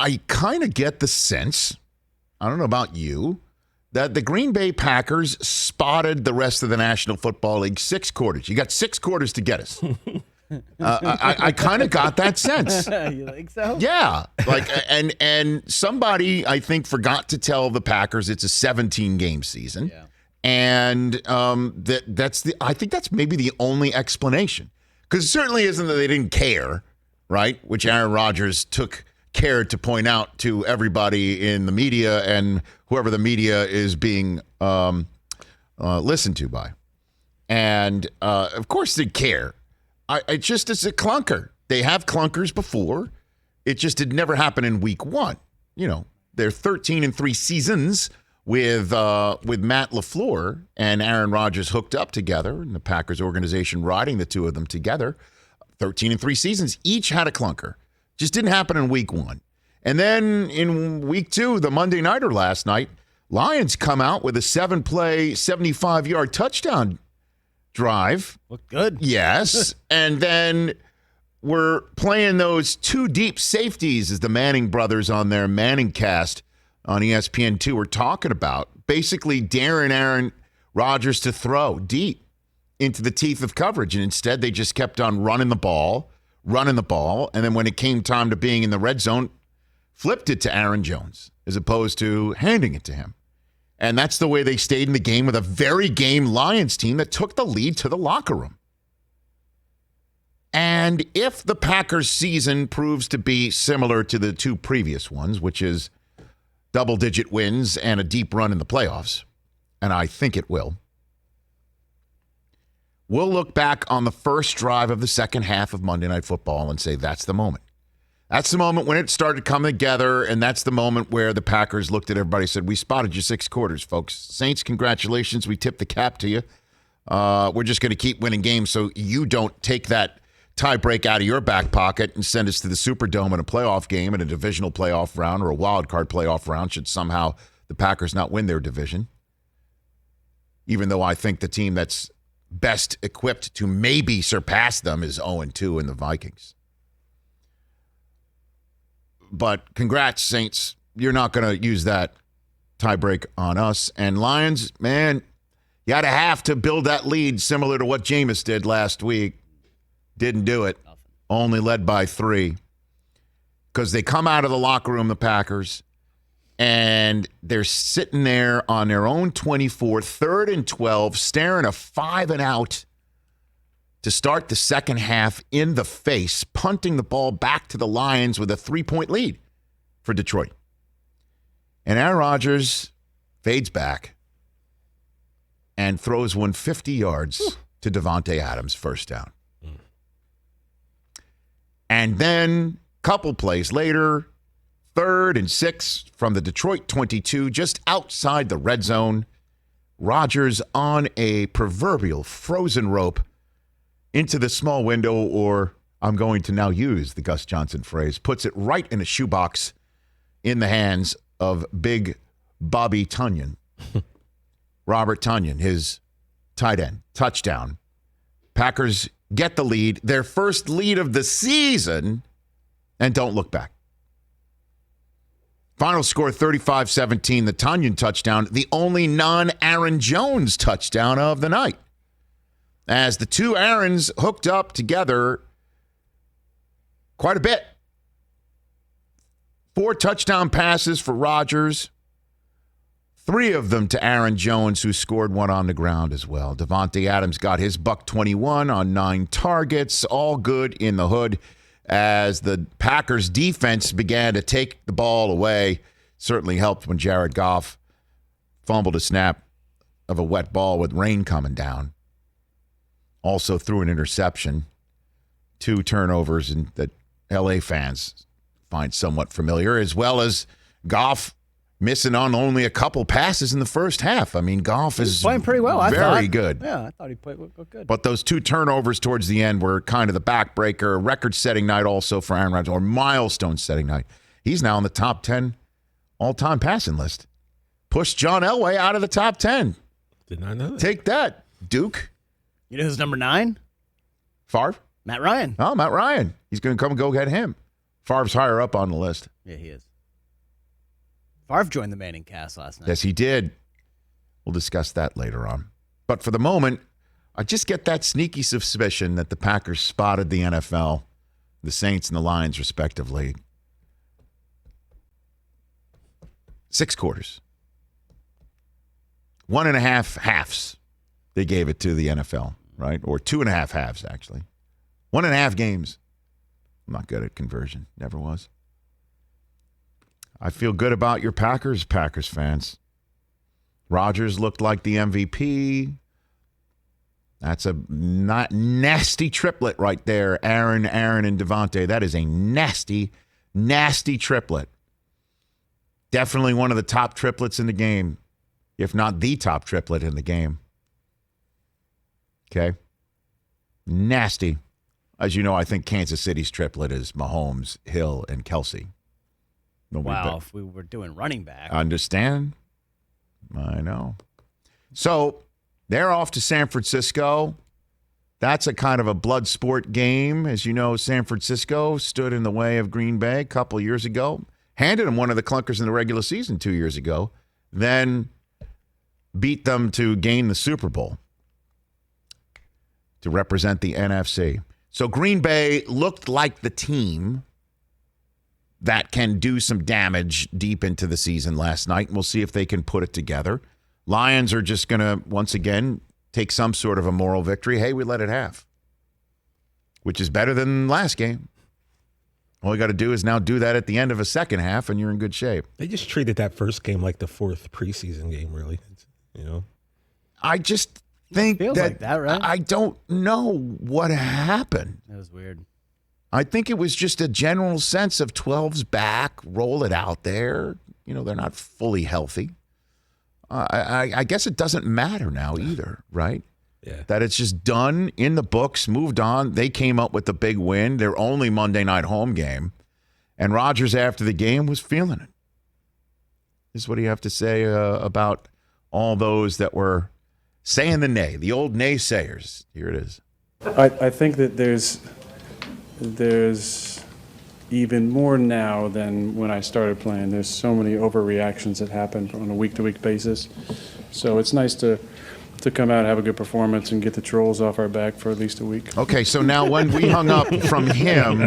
I kind of get the sense, I don't know about you, that the Green Bay Packers spotted the rest of the National Football League 6 quarters. You got 6 quarters to get us. I kind of got that sense. You think so? Yeah, and somebody I think forgot to tell the Packers it's a 17-game season, and I think that's maybe the only explanation, because it certainly isn't that they didn't care, right? Which Aaron Rodgers took care to point out to everybody in the media and whoever the media is being listened to by, and of course they care. It's a clunker. They have clunkers before. It just did never happen in week 1. You know, they're 13-3 seasons with Matt LaFleur and Aaron Rodgers hooked up together, and the Packers organization riding the two of them together. 13-3 seasons, each had a clunker. Just didn't happen in week 1. And then in week 2, the Monday nighter last night, Lions come out with a 7-play, 75-yard touchdown drive. Looked good. Yes. And then we're playing those 2 deep safeties, as the Manning brothers on their Manning cast on ESPN2 were talking about. Basically daring Aaron Rodgers to throw deep into the teeth of coverage. And instead, they just kept on running the ball. And then when it came time to being in the red zone, flipped it to Aaron Jones as opposed to handing it to him. And that's the way they stayed in the game with a very game Lions team that took the lead to the locker room. And if the Packers season proves to be similar to the 2 previous ones, which is double-digit wins and a deep run in the playoffs, and I think it will, we'll look back on the first drive of the second half of Monday Night Football and say that's the moment. That's the moment when it started coming together, and that's the moment where the Packers looked at everybody and said, we spotted you 6 quarters, folks. Saints, congratulations. We tip the cap to you. We're just going to keep winning games so you don't take that tie break out of your back pocket and send us to the Superdome in a playoff game, in a divisional playoff round or a wild card playoff round should somehow the Packers not win their division. Even though I think the team that's best equipped to maybe surpass them is 0-2 in the Vikings. But congrats, Saints. You're not going to use that tiebreak on us. And Lions, man, you had to have to build that lead similar to what Jameis did last week. Didn't do it. Only led by 3. Because they come out of the locker room, the Packers, and they're sitting there on their own 24, 3rd and 12, staring a 5 and out to start the second half in the face, punting the ball back to the Lions with a 3-point lead for Detroit. And Aaron Rodgers fades back and throws one 50 yards to Davante Adams, first down. And then a couple plays later, 3rd and 6 from the Detroit 22, just outside the red zone. Rodgers on a proverbial frozen rope into the small window, or I'm going to now use the Gus Johnson phrase, puts it right in a shoebox in the hands of big Bobby Tonyan. Robert Tonyan, his tight end, touchdown. Packers get the lead, their first lead of the season, and don't look back. Final score 35-17, the Tonyan touchdown, the only non-Aaron Jones touchdown of the night. As the 2 Aarons hooked up together quite a bit. 4 touchdown passes for Rodgers, 3 of them to Aaron Jones, who scored 1 on the ground as well. Davante Adams got his $121 on 9 targets, all good in the hood as the Packers defense began to take the ball away. Certainly helped when Jared Goff fumbled a snap of a wet ball with rain coming down. Also threw an interception, 2 turnovers that LA fans find somewhat familiar, as well as Goff missing on only a couple passes in the first half. I mean, Goff is playing pretty well. I thought. Very good. Yeah, I thought he played good. But those 2 turnovers towards the end were kind of the backbreaker. Record-setting night also for Aaron Rodgers, or milestone-setting night. He's now in the top 10 all-time passing list. Pushed John Elway out of the top 10. Did not know that. Take that, Duke. You know who's number 9? Favre? Matt Ryan. Oh, Matt Ryan. He's going to come and go get him. Favre's higher up on the list. Yeah, he is. Favre joined the Manning cast last night. Yes, he did. We'll discuss that later on. But for the moment, I just get that sneaky suspicion that the Packers spotted the NFL, the Saints and the Lions, respectively. 6 quarters. 1.5 halves. They gave it to the NFL, right? Or 2.5 halves, actually. 1.5 games. I'm not good at conversion. Never was. I feel good about your Packers fans. Rodgers looked like the MVP. That's a nasty triplet right there. Aaron, and Devontae. That is a nasty, nasty triplet. Definitely one of the top triplets in the game, if not the top triplet in the game. Okay? Nasty. As you know, I think Kansas City's triplet is Mahomes, Hill, and Kelsey. Wow, if we were doing running back. Understand? I know. So they're off to San Francisco. That's a kind of a blood sport game. As you know, San Francisco stood in the way of Green Bay a couple years ago. Handed them one of the clunkers in the regular season 2 years ago. Then beat them to gain the Super Bowl to represent the NFC. So Green Bay looked like the team that can do some damage deep into the season last night. And we'll see if they can put it together. Lions are just going to, once again, take some sort of a moral victory. Hey, we let it have, which is better than last game. All you got to do is now do that at the end of a second half, and you're in good shape. They just treated that first game like the 4th preseason game, really. I just think Feels like that, right? I don't know what happened. That was weird. I think it was just a general sense of 12's back, roll it out there. They're not fully healthy. I guess it doesn't matter now either, right? Yeah. That That it's just done, in the books, moved on. They came up with the big win, their only Monday night home game. And Rodgers, after the game, was feeling it. This is what do you have to say about all those that were saying the nay, the old naysayers? Here it is. I think that there's even more now than when I started playing. There's so many overreactions that happen on a week-to-week basis. So it's nice to come out, have a good performance, and get the trolls off our back for at least a week. Okay, so now when we hung up from him,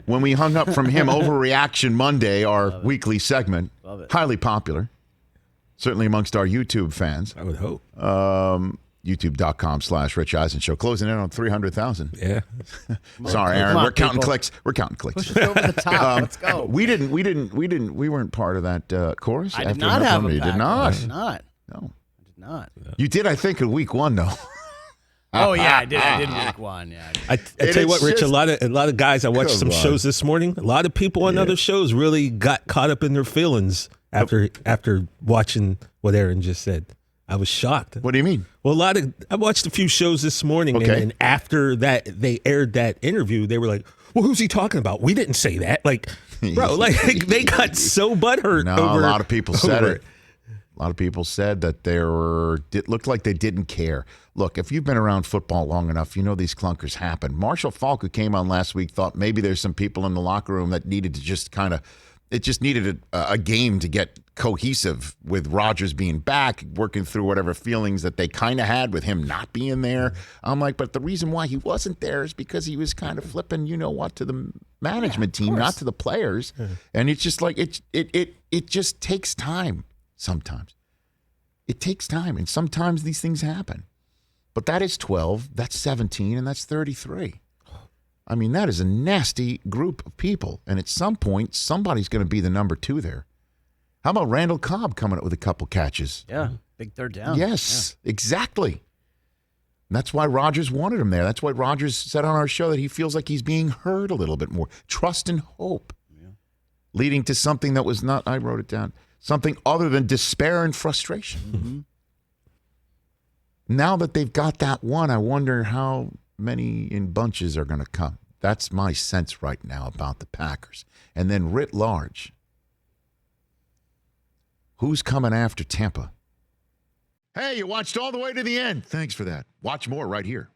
Overreaction Monday, our weekly segment, highly popular, certainly amongst our YouTube fans. I would hope. YouTube.com/Rich Eisen Show. Closing in on 300,000. Yeah. Sorry, Aaron. We're counting clicks. We're counting Push clicks. us over the top. Let's go. We weren't part of that chorus. I did after not have you a did back. not. I did not. No. I did not. You did, I think, in week 1, though. Oh, yeah, I did. I did week 1. Yeah. I tell you what, Rich, a lot of guys, I watched some Come on. shows this morning. A lot of people on other shows really got caught up in their feelings after watching what Aaron just said. I was shocked. What do you mean? Well, I watched a few shows this morning, Okay. and after that, they aired that interview. They were like, "Well, who's he talking about? We didn't say that." Like, bro, they got so butthurt. No, over a lot of people said over it. A lot of people said that it looked like they didn't care. Look, if you've been around football long enough, you know these clunkers happen. Marshall Faulk, who came on last week, thought maybe there's some people in the locker room that needed to just it just needed a game to get cohesive with Rodgers being back, working through whatever feelings that they kind of had with him not being there. I'm like, but the reason why he wasn't there is because he was kind of flipping, to the management team, not to the players. And it's just like it just takes time. Sometimes it takes time, and sometimes these things happen. But that is 12, that's 17, and that's 33. I mean, that is a nasty group of people. And at some point, somebody's going to be the number 2 there. How about Randall Cobb coming up with a couple catches? Yeah. Big third down. Yes, exactly. And that's why Rodgers wanted him there. That's why Rodgers said on our show that he feels like he's being heard a little bit more. Trust and hope. Leading to something that was not, I wrote it down, something other than despair and frustration. Mm-hmm. Now that they've got that one, I wonder how many in bunches are going to come. That's my sense right now about the Packers. And then writ large, who's coming after Tampa? Hey, you watched all the way to the end. Thanks for that. Watch more right here.